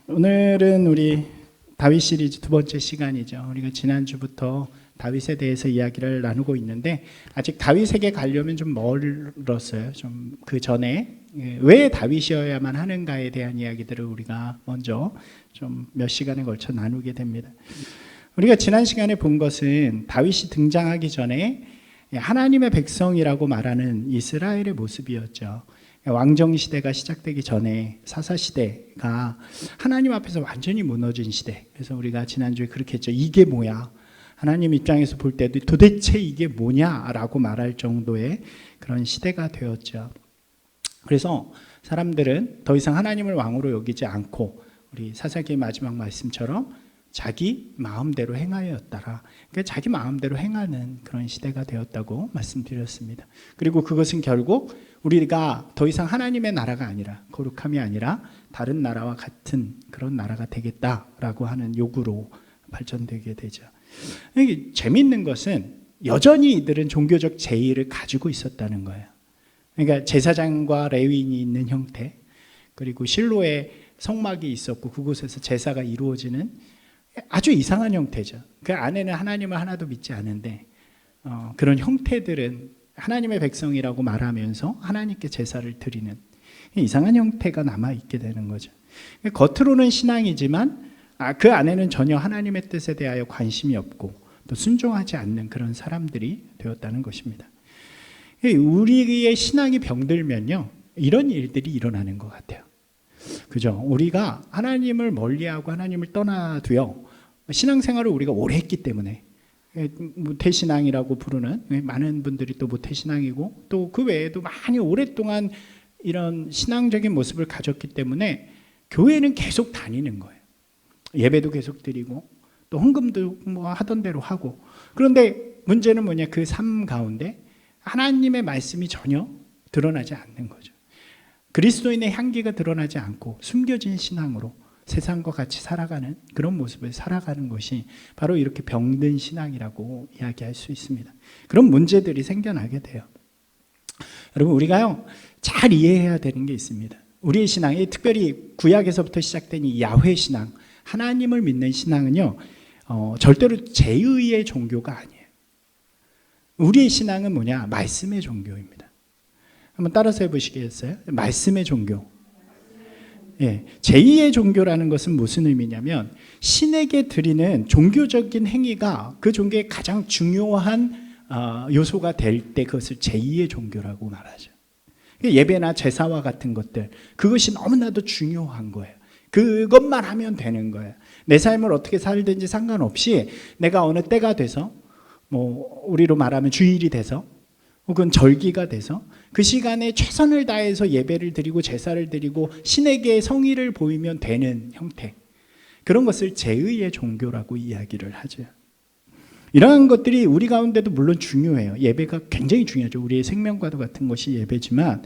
오늘은 우리 다윗 시리즈 두 번째 시간이죠. 우리가 지난주부터 다윗에 대해서 이야기를 나누고 있는데 아직 다윗에게 가려면 좀 멀었어요. 좀 그 전에 왜 다윗이어야만 하는가에 대한 이야기들을 우리가 먼저 좀 몇 시간에 걸쳐 나누게 됩니다. 우리가 지난 시간에 본 것은 다윗이 등장하기 전에 하나님의 백성이라고 말하는 이스라엘의 모습이었죠. 왕정 시대가 시작되기 전에 사사 시대가 하나님 앞에서 완전히 무너진 시대. 그래서 우리가 지난주에 그렇게 했죠. 이게 뭐야? 하나님 입장에서 볼 때도 도대체 이게 뭐냐라고 말할 정도의 그런 시대가 되었죠. 그래서 사람들은 더 이상 하나님을 왕으로 여기지 않고 우리 사사기의 마지막 말씀처럼 자기 마음대로 행하였더라. 그러니까 자기 마음대로 행하는 그런 시대가 되었다고 말씀드렸습니다. 그리고 그것은 결국 우리가 더 이상 하나님의 나라가 아니라, 거룩함이 아니라 다른 나라와 같은 그런 나라가 되겠다라고 하는 요구로 발전되게 되죠. 이게 재미있는 것은 여전히 이들은 종교적 제의를 가지고 있었다는 거예요. 그러니까 제사장과 레위인이 있는 형태, 그리고 실로에 성막이 있었고 그곳에서 제사가 이루어지는 아주 이상한 형태죠. 그 안에는 하나님을 하나도 믿지 않은데 그런 형태들은 하나님의 백성이라고 말하면서 하나님께 제사를 드리는 이상한 형태가 남아있게 되는 거죠. 겉으로는 신앙이지만 그 안에는 전혀 하나님의 뜻에 대하여 관심이 없고 또 순종하지 않는 그런 사람들이 되었다는 것입니다. 우리의 신앙이 병들면요, 이런 일들이 일어나는 것 같아요. 그죠? 우리가 하나님을 멀리하고 하나님을 떠나도요, 신앙생활을 우리가 오래 했기 때문에, 모태신앙이라고 부르는 많은 분들이 또 모태신앙이고 또 그 외에도 많이 오랫동안 이런 신앙적인 모습을 가졌기 때문에 교회는 계속 다니는 거예요. 예배도 계속 드리고 또 헌금도 뭐 하던 대로 하고. 그런데 문제는 뭐냐, 그 삶 가운데 하나님의 말씀이 전혀 드러나지 않는 거죠. 그리스도인의 향기가 드러나지 않고 숨겨진 신앙으로 세상과 같이 살아가는 그런 모습을 살아가는 것이 바로 이렇게 병든 신앙이라고 이야기할 수 있습니다. 그런 문제들이 생겨나게 돼요. 여러분, 우리가요 잘 이해해야 되는 게 있습니다. 우리의 신앙이, 특별히 구약에서부터 시작된 이 야훼 신앙, 하나님을 믿는 신앙은요 절대로 제의의 종교가 아니에요. 우리의 신앙은 뭐냐? 말씀의 종교입니다. 한번 따라서 해보시겠어요? 말씀의 종교. 예, 제2의 종교라는 것은 무슨 의미냐면 신에게 드리는 종교적인 행위가 그 종교의 가장 중요한 요소가 될 때 그것을 제2의 종교라고 말하죠. 예배나 제사와 같은 것들, 그것이 너무나도 중요한 거예요. 그것만 하면 되는 거예요. 내 삶을 어떻게 살든지 상관없이 내가 어느 때가 돼서, 뭐 우리로 말하면 주일이 돼서 혹은 절기가 돼서 그 시간에 최선을 다해서 예배를 드리고 제사를 드리고 신에게 성의를 보이면 되는 형태, 그런 것을 제의의 종교라고 이야기를 하죠. 이러한 것들이 우리 가운데도 물론 중요해요. 예배가 굉장히 중요하죠. 우리의 생명과도 같은 것이 예배지만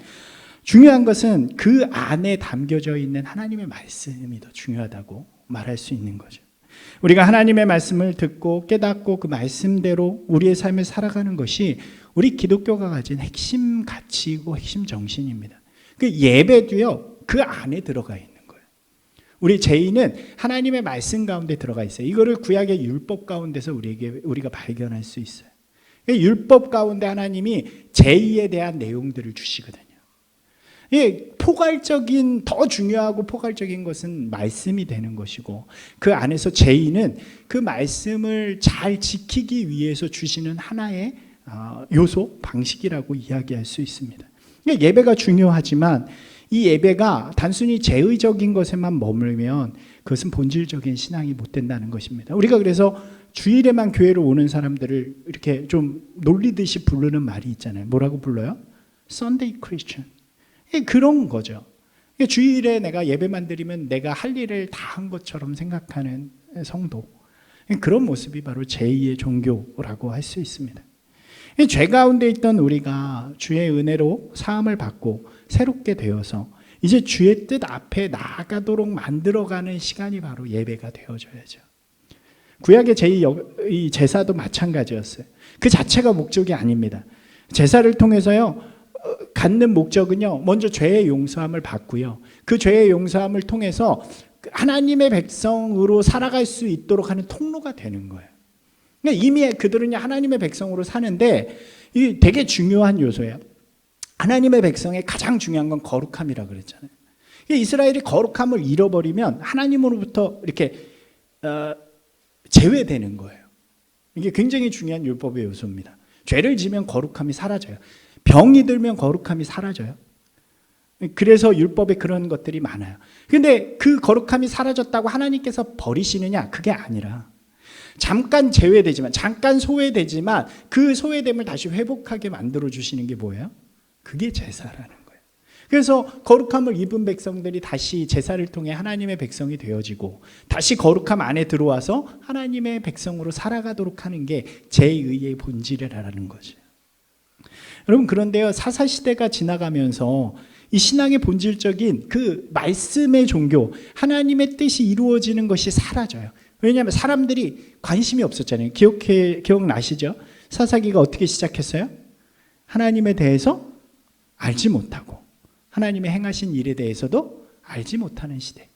중요한 것은 그 안에 담겨져 있는 하나님의 말씀이 더 중요하다고 말할 수 있는 거죠. 우리가 하나님의 말씀을 듣고 깨닫고 그 말씀대로 우리의 삶을 살아가는 것이 우리 기독교가 가진 핵심 가치이고 핵심 정신입니다. 그 예배도요 그 안에 들어가 있는 거예요. 우리 제의는 하나님의 말씀 가운데 들어가 있어요. 이거를 구약의 율법 가운데서 우리가 발견할 수 있어요. 율법 가운데 하나님이 제의에 대한 내용들을 주시거든요. 포괄적인, 더 중요하고 포괄적인 것은 말씀이 되는 것이고 그 안에서 제의는 그 말씀을 잘 지키기 위해서 주시는 하나의 요소, 방식이라고 이야기할 수 있습니다. 예배가 중요하지만 이 예배가 단순히 제의적인 것에만 머물면 그것은 본질적인 신앙이 못 된다는 것입니다. 우리가 그래서 주일에만 교회로 오는 사람들을 이렇게 좀 놀리듯이 부르는 말이 있잖아요. 뭐라고 불러요? Sunday Christian. 그런 거죠. 주일에 내가 예배만 드리면 내가 할 일을 다 한 것처럼 생각하는 성도, 그런 모습이 바로 제2의 종교라고 할 수 있습니다. 죄 가운데 있던 우리가 주의 은혜로 사함을 받고 새롭게 되어서 이제 주의 뜻 앞에 나아가도록 만들어가는 시간이 바로 예배가 되어줘야죠. 구약의 제2 제사도 마찬가지였어요. 그 자체가 목적이 아닙니다. 제사를 통해서요 갖는 목적은요 먼저 죄의 용서함을 받고요, 그 죄의 용서함을 통해서 하나님의 백성으로 살아갈 수 있도록 하는 통로가 되는 거예요. 그러니까 이미 그들은 하나님의 백성으로 사는데 이게 되게 중요한 요소예요. 하나님의 백성의 가장 중요한 건 거룩함이라고 그랬잖아요. 이스라엘이 거룩함을 잃어버리면 하나님으로부터 이렇게 제외되는 거예요. 이게 굉장히 중요한 율법의 요소입니다. 죄를 지면 거룩함이 사라져요. 병이 들면 거룩함이 사라져요. 그래서 율법에 그런 것들이 많아요. 근데 그 거룩함이 사라졌다고 하나님께서 버리시느냐? 그게 아니라 잠깐 제외되지만, 잠깐 소외되지만 그 소외됨을 다시 회복하게 만들어 주시는 게 뭐예요? 그게 제사라는 거예요. 그래서 거룩함을 입은 백성들이 다시 제사를 통해 하나님의 백성이 되어지고 다시 거룩함 안에 들어와서 하나님의 백성으로 살아가도록 하는 게 제의의 본질이라는 거죠. 여러분, 그런데요, 사사시대가 지나가면서 이 신앙의 본질적인 그 말씀의 종교, 하나님의 뜻이 이루어지는 것이 사라져요. 왜냐하면 사람들이 관심이 없었잖아요. 기억나시죠? 사사기가 어떻게 시작했어요? 하나님에 대해서 알지 못하고 하나님의 행하신 일에 대해서도 알지 못하는 시대.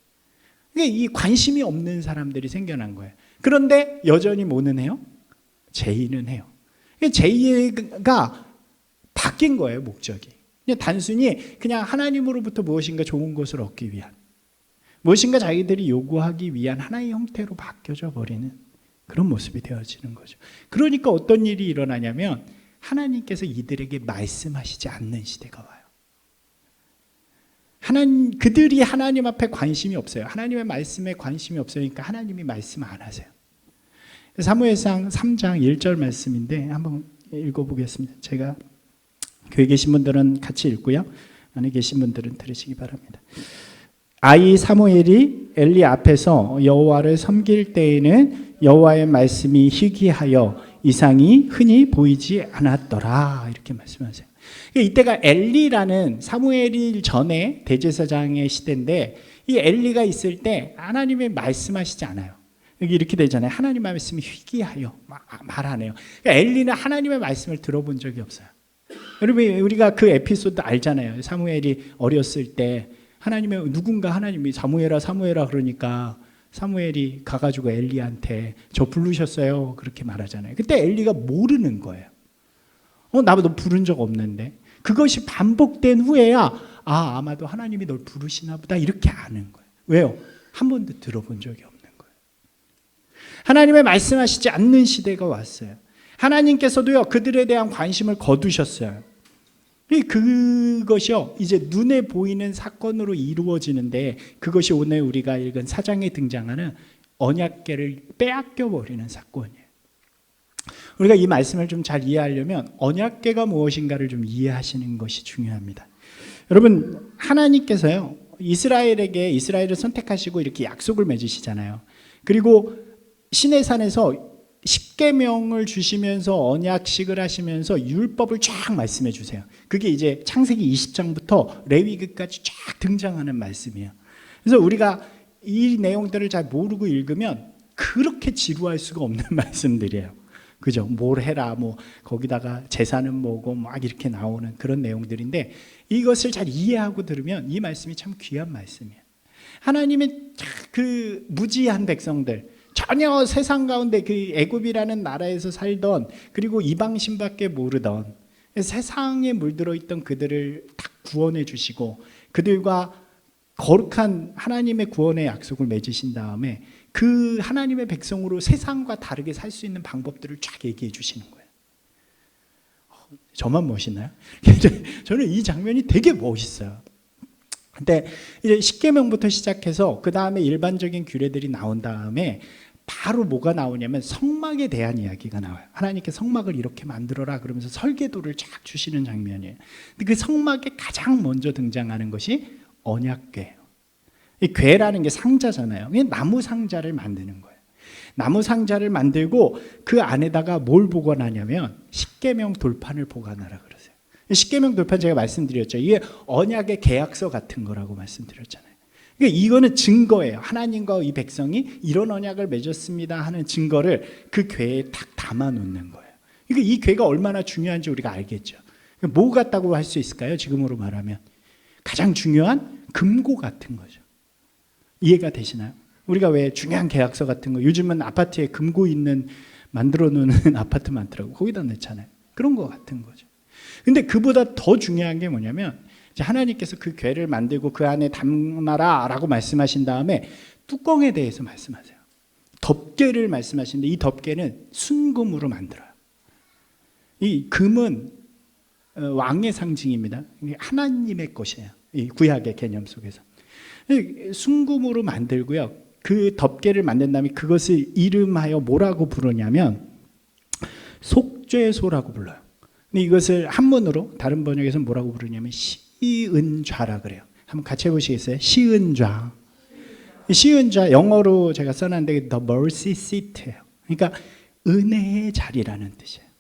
그러니까 이 관심이 없는 사람들이 생겨난 거예요. 그런데 여전히 뭐는 해요? 제의는 해요. 제의가 바뀐 거예요, 목적이. 그냥 단순히 그냥 하나님으로부터 무엇인가 좋은 것을 얻기 위한, 무엇인가 자기들이 요구하기 위한 하나의 형태로 바뀌어져 버리는 그런 모습이 되어지는 거죠. 그러니까 어떤 일이 일어나냐면 하나님께서 이들에게 말씀하시지 않는 시대가 와요. 그들이 하나님 앞에 관심이 없어요. 하나님의 말씀에 관심이 없으니까 하나님이 말씀 안 하세요. 사무엘상 3장 1절 말씀인데 한번 읽어보겠습니다. 제가 교회에 계신 분들은 같이 읽고요, 안에 계신 분들은 들으시기 바랍니다. 아이 사무엘이 엘리 앞에서 여호와를 섬길 때에는 여호와의 말씀이 희귀하여 이상이 흔히 보이지 않았더라, 이렇게 말씀하세요. 이때가 엘리라는 사무엘이 전에 대제사장의 시대인데, 이 엘리가 있을 때 하나님이 말씀하시지 않아요. 여기 이렇게 되잖아요. 하나님의 말씀이 희귀하여 말 안 해요. 그러니까 엘리는 하나님의 말씀을 들어본 적이 없어요. 여러분, 우리가 그 에피소드 알잖아요. 사무엘이 어렸을 때 하나님이 사무엘아 그러니까 사무엘이 가가지고 엘리한테 저 부르셨어요, 그렇게 말하잖아요. 그때 엘리가 모르는 거예요. 나도 부른 적 없는데. 그것이 반복된 후에야 아마도 하나님이 널 부르시나 보다, 이렇게 아는 거예요. 왜요? 한 번도 들어본 적이 없는 거예요. 하나님의 말씀하시지 않는 시대가 왔어요. 하나님께서도요, 그들에 대한 관심을 거두셨어요. 그것이요, 이제 눈에 보이는 사건으로 이루어지는데, 그것이 오늘 우리가 읽은 4장에 등장하는 언약궤를 빼앗겨 버리는 사건이에요. 우리가 이 말씀을 좀 잘 이해하려면 언약궤가 무엇인가를 좀 이해하시는 것이 중요합니다. 여러분, 하나님께서요, 이스라엘을 선택하시고 이렇게 약속을 맺으시잖아요. 그리고 시내산에서 십계명을 주시면서 언약식을 하시면서 율법을 쫙 말씀해 주세요. 그게 이제 창세기 20장부터 레위기까지 쫙 등장하는 말씀이에요. 그래서 우리가 이 내용들을 잘 모르고 읽으면 그렇게 지루할 수가 없는 말씀들이에요. 그죠? 뭘 해라, 거기다가 제사는 뭐고 막 이렇게 나오는 그런 내용들인데, 이것을 잘 이해하고 들으면 이 말씀이 참 귀한 말씀이에요. 하나님의 그 무지한 백성들, 전혀 세상 가운데 그 애굽이라는 나라에서 살던, 그리고 이방신밖에 모르던 세상에 물들어 있던 그들을 딱 구원해 주시고 그들과 거룩한 하나님의 구원의 약속을 맺으신 다음에 그 하나님의 백성으로 세상과 다르게 살 수 있는 방법들을 쫙 얘기해 주시는 거예요. 저만 멋있나요? 저는 이 장면이 되게 멋있어요. 근데 이제 십계명부터 시작해서 그 다음에 일반적인 규례들이 나온 다음에 바로 뭐가 나오냐면 성막에 대한 이야기가 나와요. 하나님께 성막을 이렇게 만들어라 그러면서 설계도를 쫙 주시는 장면이에요. 근데 그 성막에 가장 먼저 등장하는 것이 언약궤예요. 이 궤라는 게 상자잖아요. 나무 상자를 만드는 거예요. 나무 상자를 만들고 그 안에다가 뭘 보관하냐면 십계명 돌판을 보관하라 그러세요. 십계명 돌판 제가 말씀드렸죠. 이게 언약의 계약서 같은 거라고 말씀드렸잖아요. 그러니까 이거는 증거예요. 하나님과 이 백성이 이런 언약을 맺었습니다 하는 증거를 그 궤에 딱 담아 놓는 거예요. 그러니까 이 궤가 얼마나 중요한지 우리가 알겠죠. 뭐 같다고 할 수 있을까요? 지금으로 말하면 가장 중요한 금고 같은 거죠. 이해가 되시나요? 우리가 왜 중요한 계약서 같은 거 요즘은 아파트에 금고 있는 만들어 놓는 아파트 많더라고. 거기다 넣잖아요. 그런 거 같은 거죠. 근데 그보다 더 중요한 게 뭐냐면 이제 하나님께서 그 궤를 만들고 그 안에 담아라 라고 말씀하신 다음에 뚜껑에 대해서 말씀하세요. 덮개를 말씀하시는데 이 덮개는 순금으로 만들어요. 이 금은 왕의 상징입니다. 하나님의 것이에요. 이 구약의 개념 속에서. 순금으로 만들고요. 그 덮개를 만든 다음에 그것을 이름하여 뭐라고 부르냐면 속죄소라고 불러요. 근데 이것을 한문으로 다른 번역에서는 뭐라고 부르냐면 시은좌라 그래요. 한번 같이 해보시겠어요? 시은좌. 시은좌 영어로 제가 써놨는데 The Mercy Seat예요. 그러니까 은혜의 자리라는 뜻이에요.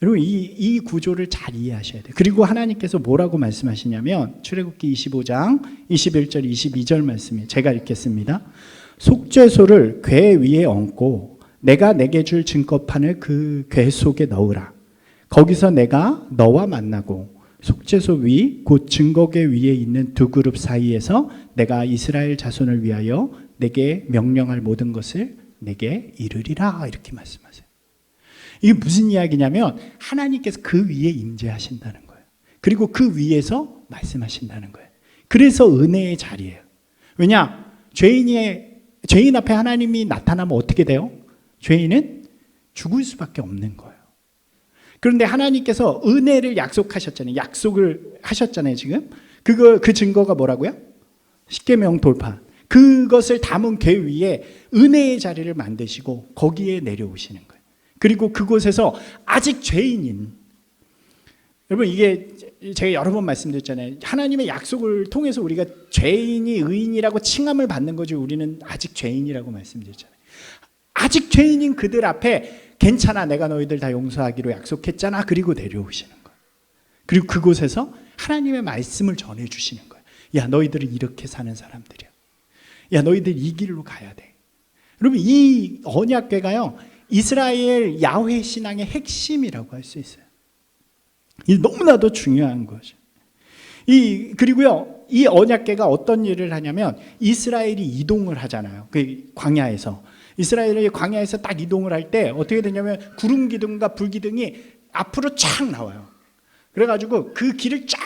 여러분 이 구조를 잘 이해하셔야 돼요. 그리고 하나님께서 뭐라고 말씀하시냐면 출애굽기 25장 21절 22절 말씀이에요. 제가 읽겠습니다. 속죄소를 궤 위에 얹고 내가 내게 줄 증거판을 그 궤 속에 넣으라. 거기서 내가 너와 만나고 속죄소 위 곧 증거궤 위에 있는 두 그룹 사이에서 내가 이스라엘 자손을 위하여 내게 명령할 모든 것을 내게 이르리라 이렇게 말씀하세요. 이게 무슨 이야기냐면 하나님께서 그 위에 임재하신다는 거예요. 그리고 그 위에서 말씀하신다는 거예요. 그래서 은혜의 자리예요. 왜냐? 죄인 앞에 하나님이 나타나면 어떻게 돼요? 죄인은 죽을 수밖에 없는 거예요. 그런데 하나님께서 은혜를 약속하셨잖아요. 약속을 하셨잖아요, 지금. 그 증거가 뭐라고요? 십계명 돌파. 그것을 담은 궤 위에 은혜의 자리를 만드시고 거기에 내려오시는 거예요. 그리고 그곳에서 아직 죄인인, 여러분 이게 제가 여러 번 말씀드렸잖아요. 하나님의 약속을 통해서 우리가 죄인이 의인이라고 칭함을 받는 거지 우리는 아직 죄인이라고 말씀드렸잖아요. 아직 죄인인 그들 앞에 괜찮아 내가 너희들 다 용서하기로 약속했잖아. 그리고 내려오시는 거예요. 그리고 그곳에서 하나님의 말씀을 전해주시는 거예요. 야 너희들은 이렇게 사는 사람들이야. 야 너희들 이 길로 가야 돼. 여러분 이 언약궤가요 이스라엘 야훼 신앙의 핵심이라고 할 수 있어요. 이 너무나도 중요한 거죠. 그리고요 이 언약궤가 어떤 일을 하냐면 이스라엘이 이동을 하잖아요. 그 광야에서 이스라엘이 광야에서 딱 이동을 할 때 어떻게 되냐면 구름 기둥과 불 기둥이 앞으로 쫙 나와요. 그래가지고 그 길을 쫙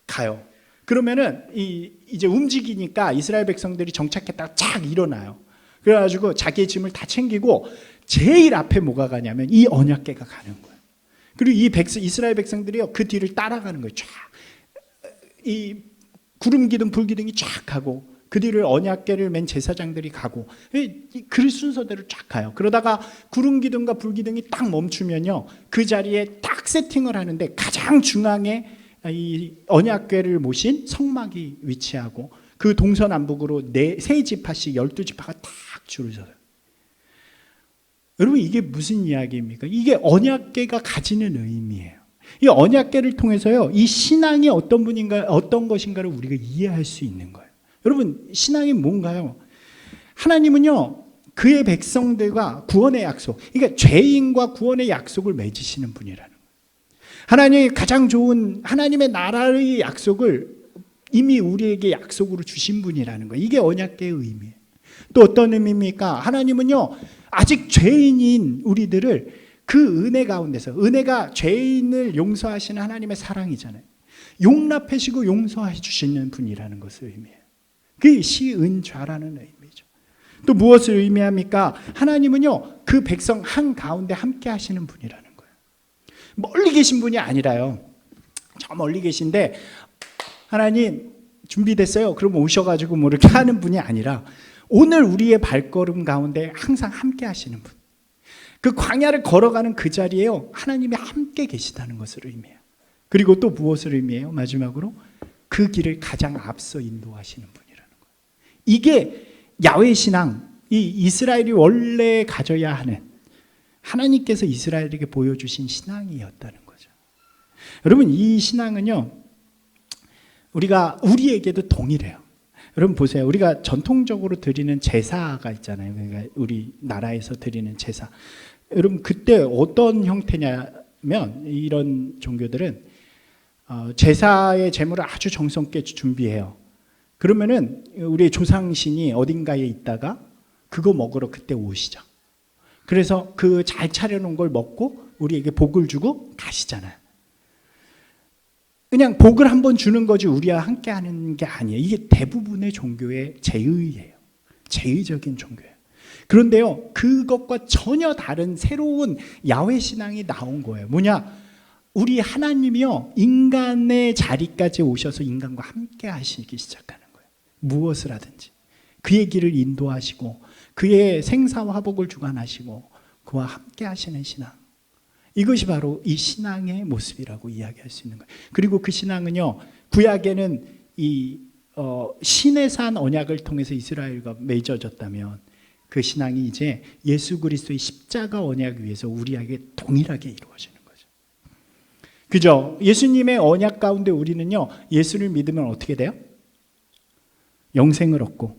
가요. 그러면은 이제 움직이니까 이스라엘 백성들이 정착했다가 쫙 일어나요. 그래가지고 자기의 짐을 다 챙기고 제일 앞에 뭐가 가냐면 이 언약궤가 가는 거예요. 그리고 이스라엘 백성들이요 그 뒤를 따라가는 거예요. 쫙 이 구름 기둥 불 기둥이 쫙 가고 그 뒤를 언약궤를 맨 제사장들이 가고 그 순서대로 쫙 가요. 그러다가 구름 기둥과 불 기둥이 딱 멈추면요 그 자리에 딱 세팅을 하는데 가장 중앙에 이 언약궤를 모신 성막이 위치하고 그 동서남북으로 세 지파씩 12지파가 딱 줄을 서요. 여러분 이게 무슨 이야기입니까? 이게 언약궤가 가지는 의미예요. 이 언약궤를 통해서요 이 신앙이 어떤 것인가를 우리가 이해할 수 있는 거예요. 여러분 신앙이 뭔가요? 하나님은요 그의 백성들과 구원의 약속, 그러니까 죄인과 구원의 약속을 맺으시는 분이라는 거예요. 하나님이 가장 좋은 하나님의 나라의 약속을 이미 우리에게 약속으로 주신 분이라는 거예요. 이게 언약궤의 의미예요. 또 어떤 의미입니까? 하나님은요 아직 죄인인 우리들을 그 은혜 가운데서, 은혜가 죄인을 용서하시는 하나님의 사랑이잖아요. 용납하시고 용서해 주시는 분이라는 것을 의미해요. 그게 시은좌라는 의미죠. 또 무엇을 의미합니까? 하나님은요 그 백성 한가운데 함께 하시는 분이라는 거예요. 멀리 계신 분이 아니라요 저 멀리 계신데 하나님 준비됐어요 그럼 오셔가지고 뭐 이렇게 하는 분이 아니라 오늘 우리의 발걸음 가운데 항상 함께 하시는 분, 그 광야를 걸어가는 그 자리에요 하나님이 함께 계시다는 것을 의미해요. 그리고 또 무엇을 의미해요? 마지막으로 그 길을 가장 앞서 인도하시는 분이라는 거예요. 이게 야훼 신앙, 이 이스라엘이 원래 가져야 하는 하나님께서 이스라엘에게 보여주신 신앙이었다는 거죠. 여러분 이 신앙은요 우리에게도 동일해요. 여러분 보세요. 우리가 전통적으로 드리는 제사가 있잖아요. 그러니까 우리 나라에서 드리는 제사. 여러분 그때 어떤 형태냐면 이런 종교들은 제사의 제물을 아주 정성있게 준비해요. 그러면은 우리의 조상신이 어딘가에 있다가 그거 먹으러 그때 오시죠. 그래서 그 잘 차려놓은 걸 먹고 우리에게 복을 주고 가시잖아요. 그냥 복을 한번 주는 거지 우리와 함께 하는 게 아니에요. 이게 대부분의 종교의 제의예요. 제의적인 종교예요. 그런데요, 그것과 전혀 다른 새로운 야훼 신앙이 나온 거예요. 뭐냐? 우리 하나님이요, 인간의 자리까지 오셔서 인간과 함께 하시기 시작하는 거예요. 무엇을 하든지 그의 길을 인도하시고 그의 생사와 화복을 주관하시고 그와 함께 하시는 신앙. 이것이 바로 이 신앙의 모습이라고 이야기할 수 있는 거예요. 그리고 그 신앙은요, 구약에는 이 시내산 언약을 통해서 이스라엘과 맺어졌다면 그 신앙이 이제 예수 그리스도의 십자가 언약 위에서 우리에게 동일하게 이루어지는 거죠. 그죠? 예수님의 언약 가운데 우리는요, 예수를 믿으면 어떻게 돼요? 영생을 얻고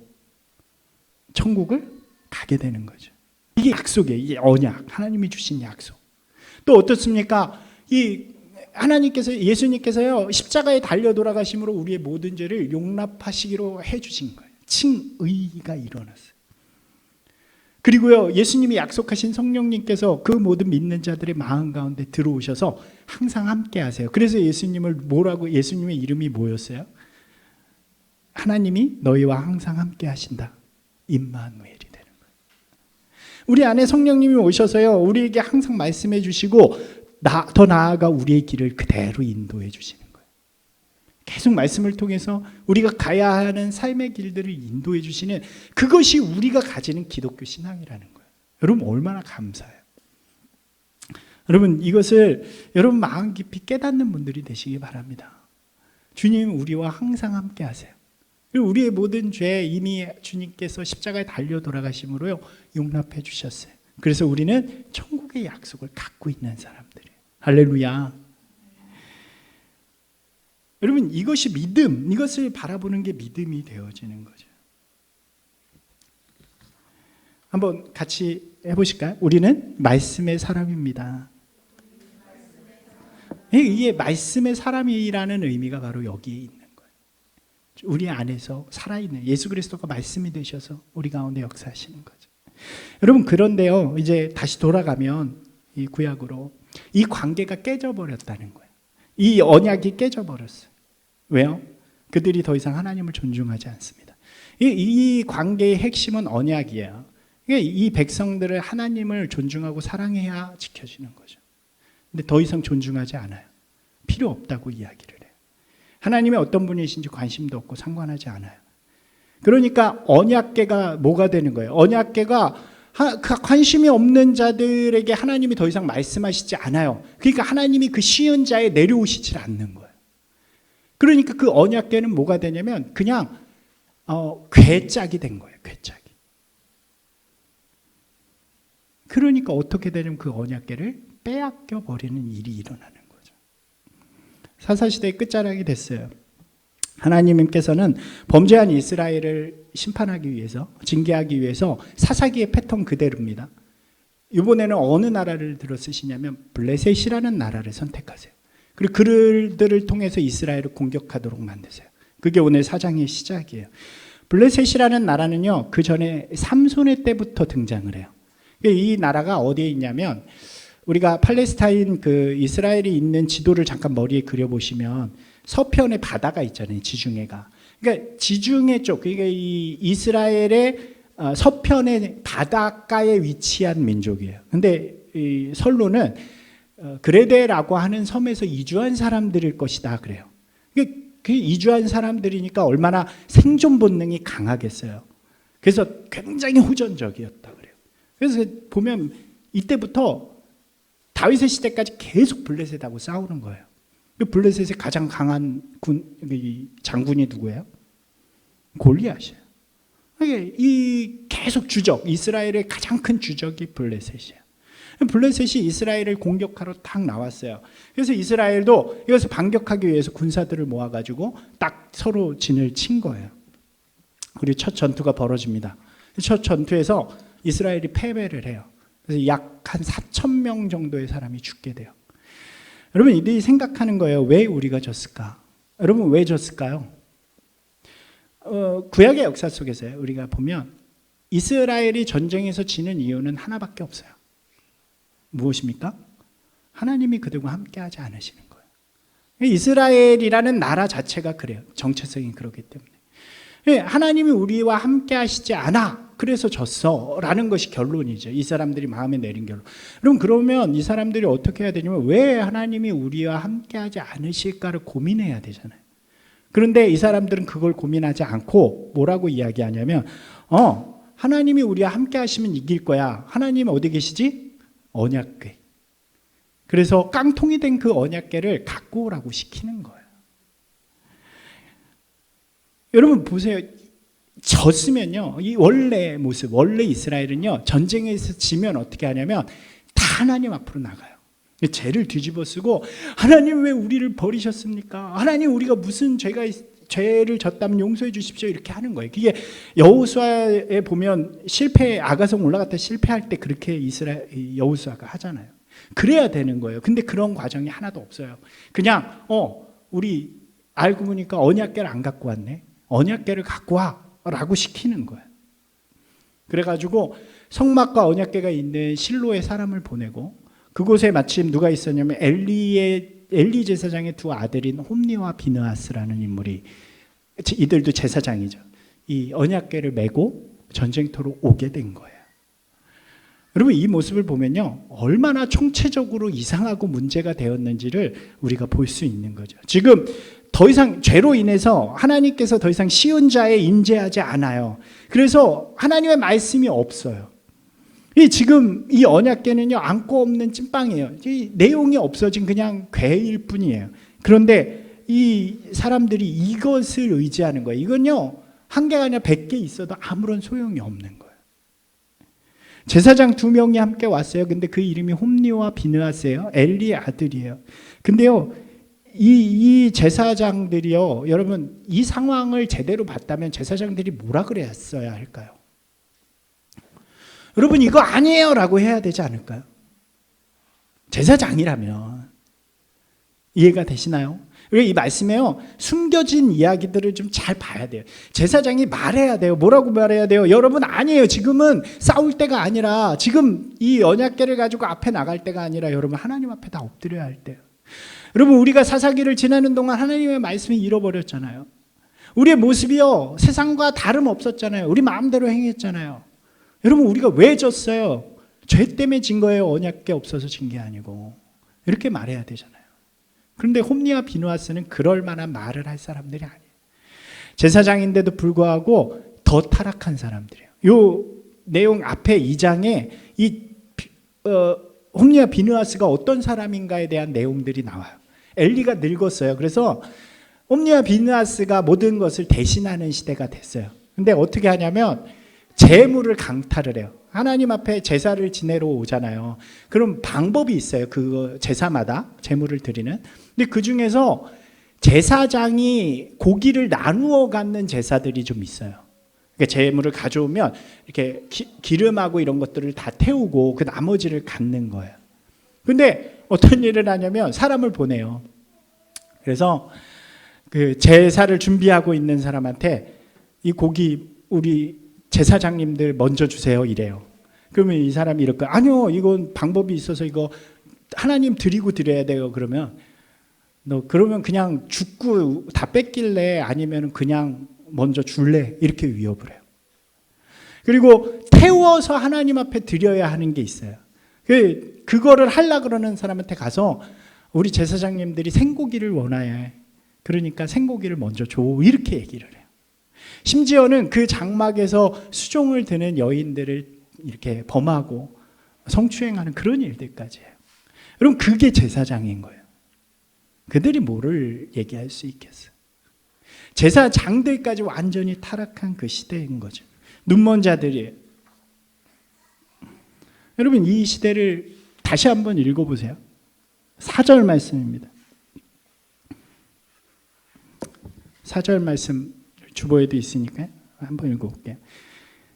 천국을 가게 되는 거죠. 이게 약속이에요. 이게 언약, 하나님이 주신 약속. 또 어떻습니까? 이 하나님께서, 예수님께서요, 십자가에 달려 돌아가심으로 우리의 모든 죄를 용납하시기로 해주신 거예요. 칭의가 일어났어요. 그리고요, 예수님이 약속하신 성령님께서 그 모든 믿는 자들의 마음 가운데 들어오셔서 항상 함께 하세요. 그래서 예수님을 뭐라고, 예수님의 이름이 뭐였어요? 하나님이 너희와 항상 함께 하신다. 임마누엘이 되는 거예요. 우리 안에 성령님이 오셔서요, 우리에게 항상 말씀해 주시고 더 나아가 우리의 길을 그대로 인도해 주시는 거예요. 계속 말씀을 통해서 우리가 가야 하는 삶의 길들을 인도해 주시는, 그것이 우리가 가지는 기독교 신앙이라는 거예요. 여러분 얼마나 감사해요. 여러분 이것을 여러분 마음 깊이 깨닫는 분들이 되시기 바랍니다. 주님 우리와 항상 함께 하세요. 그리고 우리의 모든 죄 이미 주님께서 십자가에 달려 돌아가심으로요 용납해 주셨어요. 그래서 우리는 천국의 약속을 갖고 있는 사람들이에요. 할렐루야. 여러분 이것이 믿음, 이것을 바라보는 게 믿음이 되어지는 거죠. 한번 같이 해보실까요? 우리는 말씀의 사람입니다. 이게 말씀의 사람이라는 의미가 바로 여기에 있는 거예요. 우리 안에서 살아있는 예수 그리스도가 말씀이 되셔서 우리 가운데 역사하시는 거죠. 여러분 그런데요, 이제 다시 돌아가면 이 구약으로 이 관계가 깨져버렸다는 거예요. 이 언약이 깨져버렸어요. 왜요? 그들이 더 이상 하나님을 존중하지 않습니다. 이 관계의 핵심은 언약이에요. 이 백성들을 하나님을 존중하고 사랑해야 지켜지는 거죠. 근데 더 이상 존중하지 않아요. 필요 없다고 이야기를 해요. 하나님의 어떤 분이신지 관심도 없고 상관하지 않아요. 그러니까 언약궤가 뭐가 되는 거예요? 언약궤가 관심이 없는 자들에게 하나님이 더 이상 말씀하시지 않아요. 그러니까 하나님이 그 쉬운 자에 내려오시질 않는 거예요. 그러니까 그 언약궤는 뭐가 되냐면 그냥 궤짝이 된 거예요. 궤짝이. 그러니까 어떻게 되냐면 그 언약궤를 빼앗겨 버리는 일이 일어나는 거죠. 사사시대의 끝자락이 됐어요. 하나님께서는 범죄한 이스라엘을 심판하기 위해서, 징계하기 위해서 사사기의 패턴 그대로입니다. 이번에는 어느 나라를 들어 쓰시냐면 블레셋이라는 나라를 선택하세요. 그리고 그들을 통해서 이스라엘을 공격하도록 만드세요. 그게 오늘 사장의 시작이에요. 블레셋이라는 나라는요, 그 전에 삼손의 때부터 등장을 해요. 이 나라가 어디에 있냐면, 우리가 팔레스타인 그 이스라엘이 있는 지도를 잠깐 머리에 그려보시면 서편에 바다가 있잖아요. 지중해가. 그러니까 지중해 쪽, 그러니까 이 이스라엘의 서편의 바닷가에 위치한 민족이에요. 근데 이 선로는 그레데라고 하는 섬에서 이주한 사람들일 것이다 그래요. 그 이주한 사람들이니까 얼마나 생존 본능이 강하겠어요. 그래서 굉장히 호전적이었다 그래요. 그래서 보면 이때부터 다윗의 시대까지 계속 블레셋하고 싸우는 거예요. 블레셋의 가장 강한 장군이 누구예요? 골리앗이에요. 이 계속 주적, 이스라엘의 가장 큰 주적이 블레셋이에요. 블레셋이 이스라엘을 공격하러 딱 나왔어요. 그래서 이스라엘도 이것을 반격하기 위해서 군사들을 모아가지고 딱 서로 진을 친 거예요. 그리고 첫 전투가 벌어집니다. 첫 전투에서 이스라엘이 패배를 해요. 그래서 약 한 4,000명 정도의 사람이 죽게 돼요. 여러분 이들이 생각하는 거예요. 왜 우리가 졌을까? 여러분 왜 졌을까요? 구약의 역사 속에서요, 우리가 보면 이스라엘이 전쟁에서 지는 이유는 하나밖에 없어요. 무엇입니까? 하나님이 그들과 함께하지 않으시는 거예요. 이스라엘이라는 나라 자체가 그래요. 정체성이 그렇기 때문에. 하나님이 우리와 함께하시지 않아, 그래서 졌어라는 것이 결론이죠. 이 사람들이 마음에 내린 결론. 그러면 이 사람들이 어떻게 해야 되냐면, 왜 하나님이 우리와 함께하지 않으실까를 고민해야 되잖아요. 그런데 이 사람들은 그걸 고민하지 않고 뭐라고 이야기하냐면, 하나님이 우리와 함께하시면 이길 거야. 하나님 어디 계시지? 언약궤. 그래서 깡통이 된 그 언약궤를 갖고 오라고 시키는 거예요. 여러분 보세요. 졌으면요, 이 원래 모습, 원래 이스라엘은요, 전쟁에서 지면 어떻게 하냐면 다 하나님 앞으로 나가요. 죄를 뒤집어 쓰고, 하나님 왜 우리를 버리셨습니까? 하나님 우리가 무슨 죄를 졌다면 용서해 주십시오, 이렇게 하는 거예요. 그게 여호수아에 보면 아가성 올라갔다 실패할 때 그렇게 여호수아가 하잖아요. 그래야 되는 거예요. 근데 그런 과정이 하나도 없어요. 그냥 우리 알고 보니까 언약궤를 안 갖고 왔네, 언약궤를 갖고 와 라고 시키는 거예요. 그래가지고 성막과 언약궤가 있는 실로에 사람을 보내고, 그곳에 마침 누가 있었냐면 엘리 제사장의 두 아들인 홈니와 비느하스라는 인물이, 이들도 제사장이죠, 이 언약궤를 메고 전쟁터로 오게 된 거예요. 여러분 이 모습을 보면요, 얼마나 총체적으로 이상하고 문제가 되었는지를 우리가 볼 수 있는 거죠. 지금 더 이상 죄로 인해서 하나님께서 더 이상 시은 자에 임재하지 않아요. 그래서 하나님의 말씀이 없어요. 지금 이 언약궤는요, 안고 없는 찐빵이에요. 이 내용이 없어진 그냥 궤일 뿐이에요. 그런데 이 사람들이 이것을 의지하는 거예요. 이건요, 한 개가 아니라 100개 있어도 아무런 소용이 없는 거예요. 제사장 2명이 함께 왔어요. 근데 그 이름이 홈니와 비느하스예요. 엘리의 아들이에요. 근데요, 이 제사장들이요, 여러분 이 상황을 제대로 봤다면 제사장들이 뭐라 그랬어야 할까요? 여러분 이거 아니에요 라고 해야 되지 않을까요? 제사장이라면. 이해가 되시나요? 이 말씀에요, 숨겨진 이야기들을 좀 잘 봐야 돼요. 제사장이 말해야 돼요. 뭐라고 말해야 돼요? 여러분 아니에요. 지금은 싸울 때가 아니라, 지금 이 언약궤를 가지고 앞에 나갈 때가 아니라, 여러분 하나님 앞에 다 엎드려야 할 때요. 여러분 우리가 사사기를 지나는 동안 하나님의 말씀이 잃어버렸잖아요. 우리의 모습이요, 세상과 다름없었잖아요. 우리 마음대로 행했잖아요. 여러분 우리가 왜 졌어요? 죄 때문에 진 거예요. 언약궤 없어서 진 게 아니고. 이렇게 말해야 되잖아요. 그런데 홈니와 비느하스는 그럴 만한 말을 할 사람들이 아니에요. 제사장인데도 불구하고 더 타락한 사람들이에요. 이 내용 앞에 2장에 홈니와 비느하스가 어떤 사람인가에 대한 내용들이 나와요. 엘리가 늙었어요. 그래서 홈니와 비느하스가 모든 것을 대신하는 시대가 됐어요. 근데 어떻게 하냐면 제물을 강탈을 해요. 하나님 앞에 제사를 지내러 오잖아요. 그럼 방법이 있어요. 그 제사마다 제물을 드리는. 근데 그 중에서 제사장이 고기를 나누어 갖는 제사들이 좀 있어요. 그러니까 제물을 가져오면 이렇게 기름하고 이런 것들을 다 태우고 그 나머지를 갖는 거예요. 근데 어떤 일을 하냐면 사람을 보내요. 그래서 그 제사를 준비하고 있는 사람한테 이 고기 우리 제사장님들 먼저 주세요 이래요. 그러면 이 사람이 이럴 거야. 아니요, 이건 방법이 있어서 이거 하나님 드리고 드려야 돼요. 그러면 너 그러면 그냥 죽고 다 뺏길래, 아니면 그냥 먼저 줄래, 이렇게 위협을 해요. 그리고 태워서 하나님 앞에 드려야 하는 게 있어요. 그거를 하려고 그러는 사람한테 가서 우리 제사장님들이 생고기를 원하여, 그러니까 생고기를 먼저 줘, 이렇게 얘기를 해요. 심지어는 그 장막에서 수종을 드는 여인들을 이렇게 범하고 성추행하는 그런 일들까지 해요. 여러분 그게 제사장인 거예요. 그들이 뭐를 얘기할 수 있겠어요? 제사장들까지 완전히 타락한 그 시대인 거죠. 눈먼 자들이에요. 여러분 이 시대를 다시 한번 읽어보세요. 4절 말씀입니다. 4절 말씀 주보에도 있으니까 한번 읽어볼게요.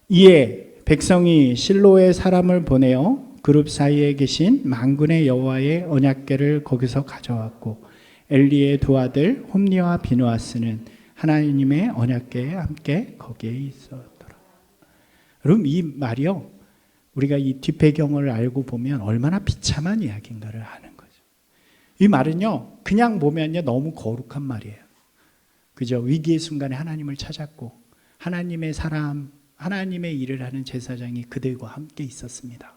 이에 백성이 실로에 사람을 보내어 그룹 사이에 계신 만군의 여호와의 언약궤를 거기서 가져왔고, 엘리의 두 아들 홈니와 비느하스는 하나님의 언약궤에 함께 거기에 있었더라. 여러분, 이 말이요, 우리가 이 뒷배경을 알고 보면 얼마나 비참한 이야기인가를 아는 거죠. 이 말은요, 그냥 보면요 너무 거룩한 말이에요. 그죠? 위기의 순간에 하나님을 찾았고 하나님의 사람, 하나님의 일을 하는 제사장이 그들과 함께 있었습니다.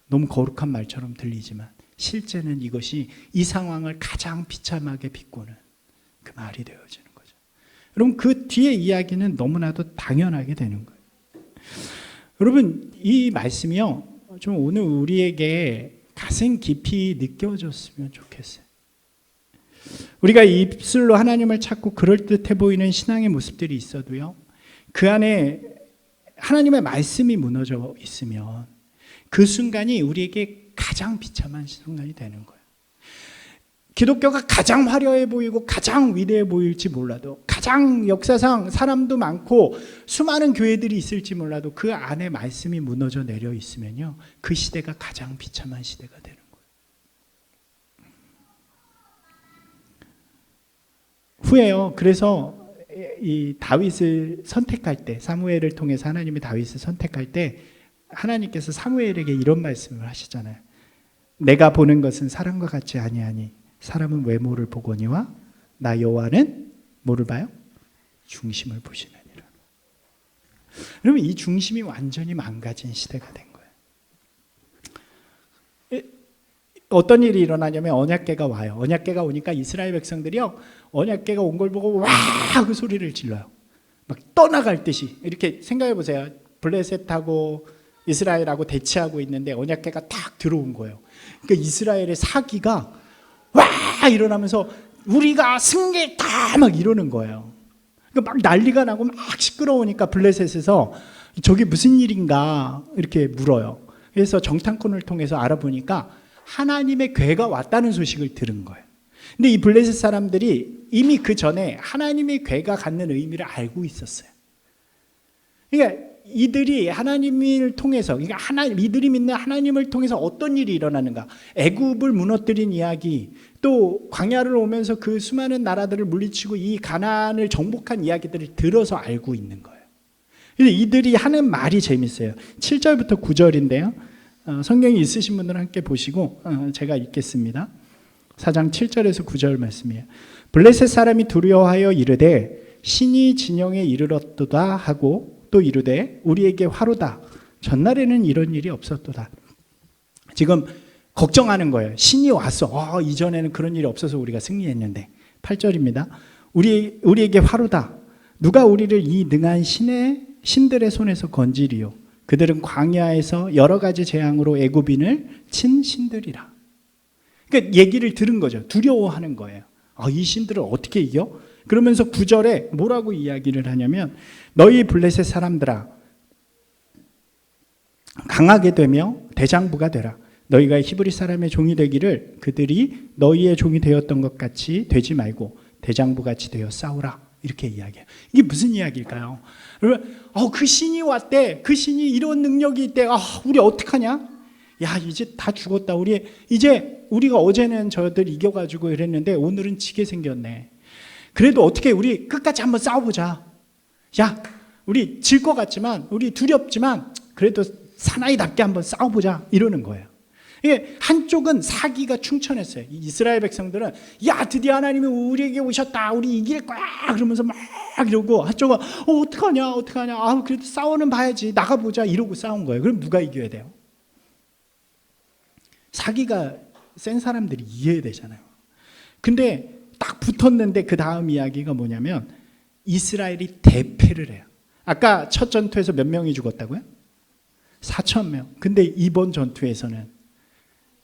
너무 거룩한 말처럼 들리지만 실제는 이것이 이 상황을 가장 비참하게 비꼬는 그 말이 되어지는 거죠. 여러분, 그 뒤에 이야기는 너무나도 당연하게 되는 거예요. 여러분, 이 말씀이요, 좀 오늘 우리에게 가슴 깊이 느껴졌으면 좋겠어요. 우리가 입술로 하나님을 찾고 그럴듯해 보이는 신앙의 모습들이 있어도요, 그 안에 하나님의 말씀이 무너져 있으면 그 순간이 우리에게 가장 비참한 순간이 되는 거예요. 기독교가 가장 화려해 보이고 가장 위대해 보일지 몰라도, 가장 역사상 사람도 많고 수많은 교회들이 있을지 몰라도 그 안에 말씀이 무너져 내려 있으면요, 그 시대가 가장 비참한 시대가 되는 거예요. 후에요, 그래서 이 다윗을 선택할 때, 사무엘을 통해서 하나님이 다윗을 선택할 때 하나님께서 사무엘에게 이런 말씀을 하시잖아요. 내가 보는 것은 사람과 같지 아니하니 사람은 외모를 보거니와 나 여호와는 뭐를 봐요? 중심을 보시느니라. 여러분, 이 중심이 완전히 망가진 시대가 된 거예요. 어떤 일이 일어나냐면 언약궤가 와요. 언약궤가 오니까 이스라엘 백성들이요, 언약궤가 온 걸 보고 와 하고 소리를 질러요. 막 떠나갈 듯이. 이렇게 생각해 보세요. 블레셋하고 이스라엘하고 대치하고 있는데 언약궤가 딱 들어온 거예요. 그러니까 이스라엘의 사기가 와 일어나면서 우리가 승리했다 막 이러는 거예요. 그러니까 막 난리가 나고 막 시끄러우니까 블레셋에서 저게 무슨 일인가 이렇게 물어요. 그래서 정탐꾼을 통해서 알아보니까 하나님의 궤가 왔다는 소식을 들은 거예요. 근데 이 블레셋 사람들이 이미 그 전에 하나님의 궤가 갖는 의미를 알고 있었어요. 그러니까 이들이 하나님을 통해서, 그러니까 이들이 믿는 하나님을 통해서 어떤 일이 일어나는가, 애굽을 무너뜨린 이야기, 또 광야를 오면서 그 수많은 나라들을 물리치고 이 가나안을 정복한 이야기들을 들어서 알고 있는 거예요. 근데 이들이 하는 말이 재밌어요. 7절부터 9절인데요. 성경이 있으신 분들은 함께 보시고 제가 읽겠습니다. 4장 7절에서 9절 말씀이에요. 블레셋 사람이 두려워하여 이르되 신이 진영에 이르렀도다 하고 또 이르되 우리에게 화로다. 전날에는 이런 일이 없었도다. 지금 걱정하는 거예요. 신이 왔어. 이전에는 그런 일이 없어서 우리가 승리했는데. 8절입니다. 우리에게 화로다. 누가 우리를 이 능한 신들의 손에서 건지리요. 그들은 광야에서 여러 가지 재앙으로 애굽인을 친 신들이라. 그러니까 얘기를 들은 거죠. 두려워하는 거예요. 이 신들을 어떻게 이겨? 그러면서 9절에 뭐라고 이야기를 하냐면 너희 블레셋 사람들아 강하게 되며 대장부가 되라. 너희가 히브리 사람의 종이 되기를 그들이 너희의 종이 되었던 것 같이 되지 말고 대장부같이 되어 싸우라. 이렇게 이야기해요. 이게 무슨 이야기일까요? 여러분, 그 신이 왔대. 그 신이 이런 능력이 있대. 우리 어떡하냐? 야, 이제 다 죽었다. 우리가 어제는 저들 이겨가지고 이랬는데 오늘은 지게 생겼네. 그래도 어떻게 우리 끝까지 한번 싸워보자. 야, 우리 질 것 같지만, 우리 두렵지만 그래도 사나이답게 한번 싸워보자. 이러는 거예요. 이게 한쪽은 사기가 충천했어요. 이스라엘 백성들은 야, 드디어 하나님이 우리에게 오셨다. 우리 이길 거야. 그러면서 막 이러고, 한쪽은 어떡하냐. 그래도 싸워는 봐야지. 나가보자. 이러고 싸운 거예요. 그럼 누가 이겨야 돼요? 사기가 센 사람들이 이겨야 되잖아요. 근데 딱 붙었는데 그 다음 이야기가 뭐냐면 이스라엘이 대패를 해요. 아까 첫 전투에서 몇 명이 죽었다고요? 4,000명. 근데 이번 전투에서는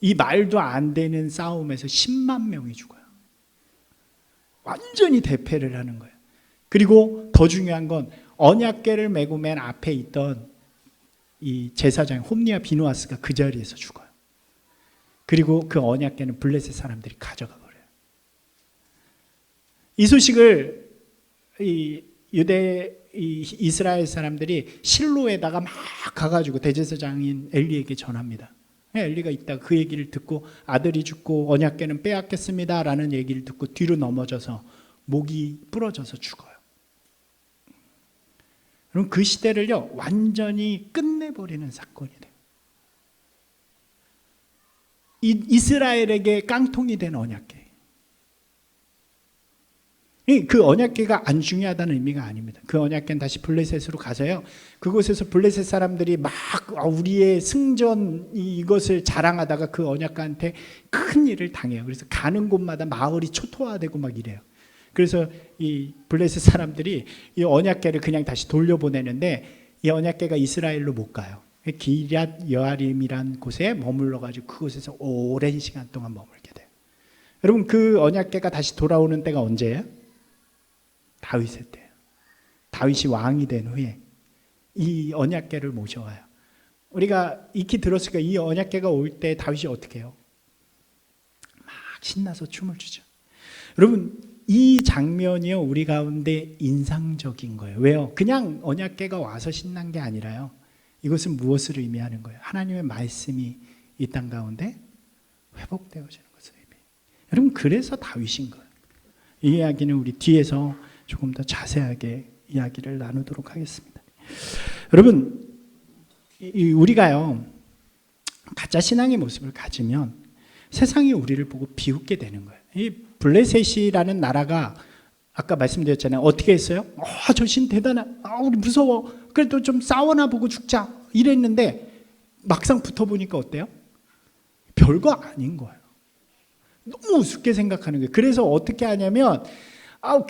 이 말도 안 되는 싸움에서 10만 명이 죽어요. 완전히 대패를 하는 거예요. 그리고 더 중요한 건 언약궤를 메고 맨 앞에 있던 이 제사장 홈니와 비누아스가 그 자리에서 죽어요. 그리고 그 언약궤는 블레셋 사람들이 가져가 버려요. 이 소식을 이스라엘 사람들이 실로에다가 막 가가지고 대제사장인 엘리에게 전합니다. 엘리가 있다가 그 얘기를 듣고 아들이 죽고 언약궤는 빼앗겼습니다 라는 얘기를 듣고 뒤로 넘어져서 목이 부러져서 죽어요. 그럼 그 시대를요 완전히 끝내버리는 사건이 돼요. 이스라엘에게 깡통이 된 언약궤. 그 언약궤가 안 중요하다는 의미가 아닙니다. 그 언약궤는 다시 블레셋으로 가서요, 그곳에서 블레셋 사람들이 막 우리의 승전 이것을 자랑하다가 그 언약궤한테 큰 일을 당해요. 그래서 가는 곳마다 마을이 초토화되고 막 이래요. 그래서 이 블레셋 사람들이 이 언약궤를 그냥 다시 돌려보내는데 이 언약궤가 이스라엘로 못 가요. 기럇 여아림이란 곳에 머물러 가지고 그곳에서 오랜 시간 동안 머물게 돼요. 여러분, 그 언약궤가 다시 돌아오는 때가 언제예요? 다윗의 때예요. 다윗이 왕이 된 후에 이 언약궤를 모셔와요. 우리가 익히 들었으니까 이 언약궤가 올 때 다윗이 어떻게 해요? 막 신나서 춤을 추죠. 여러분, 이 장면이요 우리 가운데 인상적인 거예요. 왜요? 그냥 언약궤가 와서 신난 게 아니라요, 이것은 무엇을 의미하는 거예요? 하나님의 말씀이 이 땅 가운데 회복되어지는 것을 의미해요. 여러분, 그래서 다윗인 거예요. 이 이야기는 우리 뒤에서 조금 더 자세하게 이야기를 나누도록 하겠습니다. 여러분, 우리가요 가짜 신앙의 모습을 가지면 세상이 우리를 보고 비웃게 되는 거예요. 이 블레셋이라는 나라가 아까 말씀드렸잖아요. 어떻게 했어요? 저 신 대단하, 우리 무서워, 그래도 좀 싸워나 보고 죽자 이랬는데 막상 붙어보니까 어때요? 별거 아닌 거예요. 너무 우습게 생각하는 거예요. 그래서 어떻게 하냐면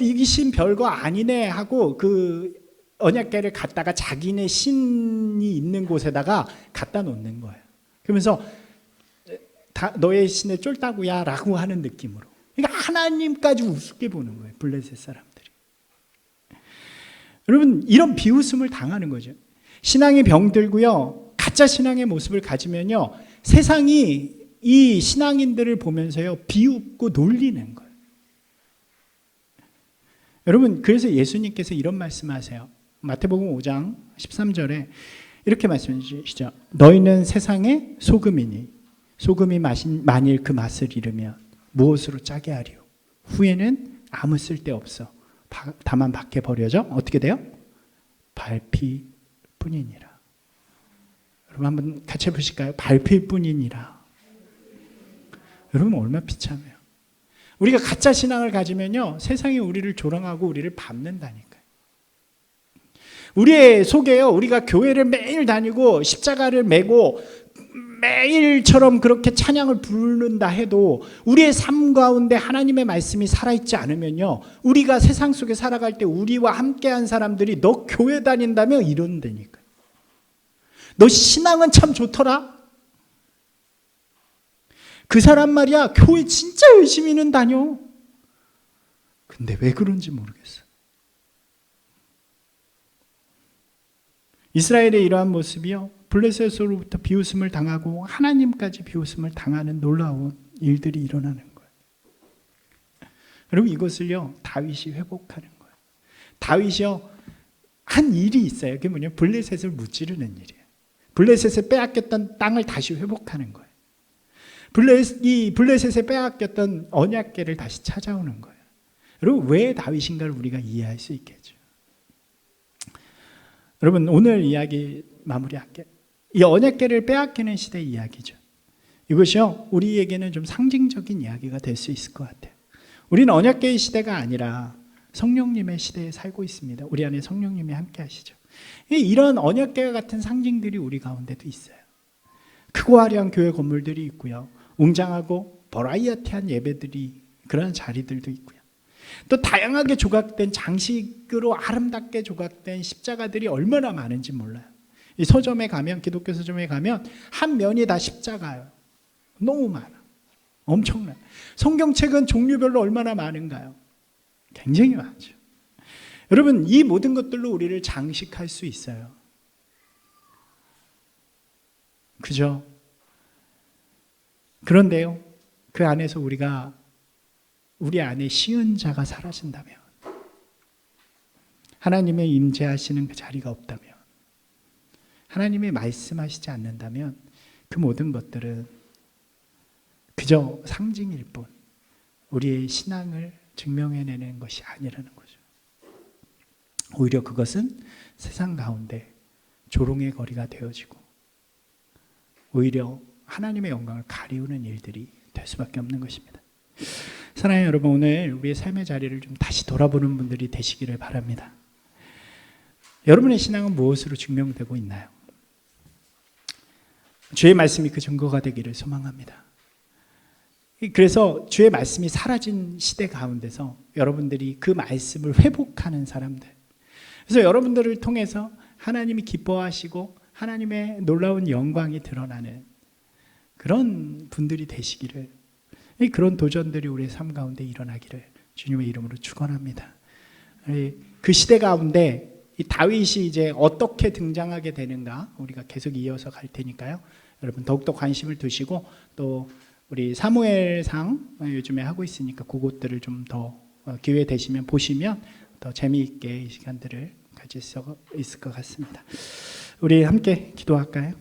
이 신 별거 아니네 하고 그 언약궤를 갖다가 자기네 신이 있는 곳에다가 갖다 놓는 거예요. 그러면서 너의 신을 쫄따구야 라고 하는 느낌으로. 그러니까 하나님까지 우습게 보는 거예요, 블레셋 사람들이. 여러분, 이런 비웃음을 당하는 거죠. 신앙이 병들고요, 가짜 신앙의 모습을 가지면요, 세상이 이 신앙인들을 보면서요 비웃고 놀리는 거예요. 여러분, 그래서 예수님께서 이런 말씀하세요. 마태복음 5장 13절에 이렇게 말씀해 주시죠. 너희는 세상의 소금이니 소금이 만일 그 맛을 잃으면 무엇으로 짜게 하리요? 후에는 아무 쓸데없어 다만 밖에 버려져 어떻게 돼요? 발피뿐이니라. 여러분, 한번 같이 해보실까요? 발피뿐이니라. 여러분, 얼마나 비참해요. 우리가 가짜 신앙을 가지면요 세상이 우리를 조롱하고 우리를 밟는다니까요. 우리의 속에요, 우리가 교회를 매일 다니고 십자가를 메고 매일처럼 그렇게 찬양을 부른다 해도 우리의 삶 가운데 하나님의 말씀이 살아있지 않으면요, 우리가 세상 속에 살아갈 때 우리와 함께한 사람들이 너 교회 다닌다며 이런다니까요. 너 신앙은 참 좋더라. 그 사람 말이야 교회 진짜 열심히는 다녀. 근데 왜 그런지 모르겠어. 이스라엘의 이러한 모습이요 블레셋으로부터 비웃음을 당하고 하나님까지 비웃음을 당하는 놀라운 일들이 일어나는 거예요. 여러분, 이것을요 다윗이 회복하는 거예요. 다윗이요 한 일이 있어요. 그게 뭐냐면 블레셋을 무찌르는 일이에요. 블레셋에 빼앗겼던 땅을 다시 회복하는 거예요. 이 블레셋에 빼앗겼던 언약궤를 다시 찾아오는 거예요. 여러분, 왜 다윗인가를 우리가 이해할 수 있겠죠. 여러분, 오늘 이야기 마무리할게요. 이 언약궤를 빼앗기는 시대의 이야기죠. 이것이요 우리에게는 좀 상징적인 이야기가 될 수 있을 것 같아요. 우리는 언약궤의 시대가 아니라 성령님의 시대에 살고 있습니다. 우리 안에 성령님이 함께 하시죠. 이런 언약궤와 같은 상징들이 우리 가운데도 있어요. 크고 화려한 교회 건물들이 있고요, 웅장하고 버라이어티한 예배들이, 그런 자리들도 있고요, 또 다양하게 조각된 장식으로 아름답게 조각된 십자가들이 얼마나 많은지 몰라요. 이 서점에 가면, 기독교 서점에 가면 한 면이 다 십자가예요. 너무 많아. 엄청나요. 성경책은 종류별로 얼마나 많은가요? 굉장히 많죠. 여러분, 이 모든 것들로 우리를 장식할 수 있어요. 그죠? 그런데요, 그 안에서 우리 안에 시은자가 사라진다면, 하나님의 임재하시는 그 자리가 없다면, 하나님의 말씀하시지 않는다면 그 모든 것들은 그저 상징일 뿐 우리의 신앙을 증명해내는 것이 아니라는 거죠. 오히려 그것은 세상 가운데 조롱의 거리가 되어지고 오히려 하나님의 영광을 가리우는 일들이 될 수밖에 없는 것입니다. 사랑하는 여러분, 오늘 우리의 삶의 자리를 좀 다시 돌아보는 분들이 되시기를 바랍니다. 여러분의 신앙은 무엇으로 증명되고 있나요? 주의 말씀이 그 증거가 되기를 소망합니다. 그래서 주의 말씀이 사라진 시대 가운데서 여러분들이 그 말씀을 회복하는 사람들, 그래서 여러분들을 통해서 하나님이 기뻐하시고 하나님의 놀라운 영광이 드러나는 그런 분들이 되시기를, 그런 도전들이 우리의 삶 가운데 일어나기를 주님의 이름으로 축원합니다. 그 시대 가운데 이 다윗이 이제 어떻게 등장하게 되는가 우리가 계속 이어서 갈 테니까요. 여러분 더욱더 관심을 두시고, 또 우리 사무엘상 요즘에 하고 있으니까 그것들을 좀 더 기회 되시면 보시면 더 재미있게 이 시간들을 가질 수 있을 것 같습니다. 우리 함께 기도할까요?